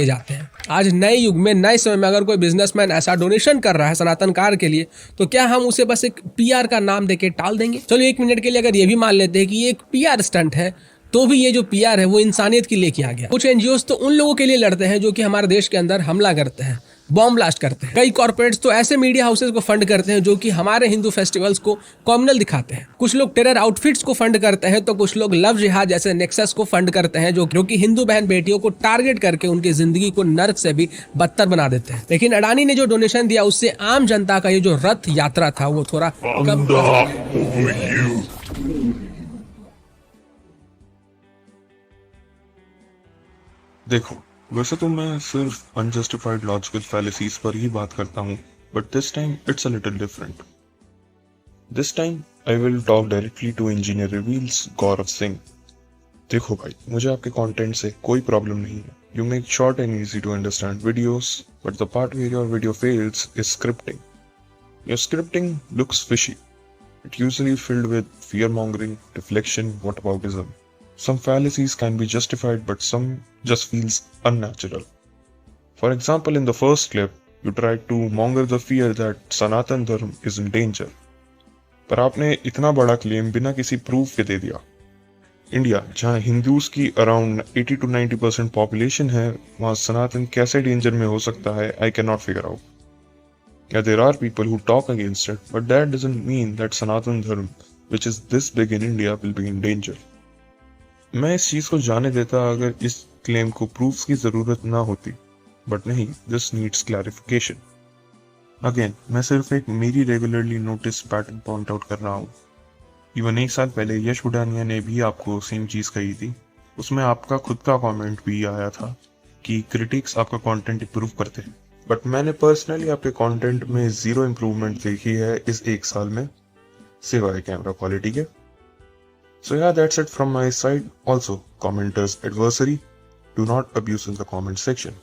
जाते हैं। आज नए युग में, नए समय में अगर कोई बिजनेसमैन ऐसा डोनेशन कर रहा है सनातन कार के लिए, तो क्या हम उसे बस एक पीआर का नाम देके टाल देंगे? चलो एक मिनट के लिए अगर ये भी मान लेते हैं कि ये एक पीआर स्टंट है, तो भी ये जो पीआर है वो इंसानियत के लिए किया गया। कुछ एनजीओ तो उन लोगों के लिए लड़ते हैं जो कि हमारे देश के अंदर हमला करते हैं, बॉम्ब ब्लास्ट करते हैं। कई कॉर्पोरेट्स तो ऐसे मीडिया हाउसेस को फंड करते हैं जो कि हमारे हिंदू फेस्टिवल्स को कॉम्युनल दिखाते हैं। कुछ लोग टेरर आउटफिट्स को फंड करते हैं, तो कुछ लोग लव जिहाद जैसे नेक्सस को फंड करते हैं जो कि हिंदू बहन बेटियों को टारगेट करके उनकी जिंदगी को नर्क से भी बदतर बना देते हैं। लेकिन अडानी ने जो डोनेशन दिया उससे आम जनता का ये जो रथ यात्रा था वो थोड़ा कम। देखो, वैसे तो मैं सिर्फ अनजस्टिफाइड लॉजिकल फैलेसीज पर ही बात करता हूँ, but this time it's a little different. This time I will talk directly to engineer reveals Gaurav Singh. देखो भाई, मुझे आपके कंटेंट से कोई प्रॉब्लम नहीं है। You make short and easy to understand videos, but the part where your video fails is scripting. Your scripting looks fishy. It usually filled with fear-mongering, deflection, whataboutism. Some fallacies can be justified, but some just feels unnatural. For example, in the first clip, you tried to monger the fear that Sanatan Dharma is in danger. पर आपने इतना बड़ा claim बिना किसी proof के दे दिया। India, जहाँ Hindus की अराउंड 80 to 90% पॉपुलेशन है, वहाँ सनातन कैसे डेंजर में हो सकता है? I cannot figure out. Yeah, there are people who talk against it, but that doesn't mean that Sanatan Dharma, which is this big in India, will be in danger. मैं इस चीज को जाने देता अगर इस क्लेम को प्रूफ्स की जरूरत ना होती, बट नहीं, दिस नीड्स क्लैरिफिकेशन। अगेन, मैं सिर्फ एक मेरी regularly notice pattern point out कर रहा हूँ। इवन एक साल पहले यश बुडानिया ने भी आपको सेम चीज कही थी। उसमें आपका खुद का कमेंट भी आया था कि क्रिटिक्स आपका कंटेंट इंप्रूव करते हैं, बट मैंने पर्सनली आपके कंटेंट में जीरो इम्प्रूवमेंट देखी है इस एक साल में, सिवाय कैमरा क्वालिटी के। So yeah, that's it from my side. Also, commenters adversary, do not abuse in the comment section.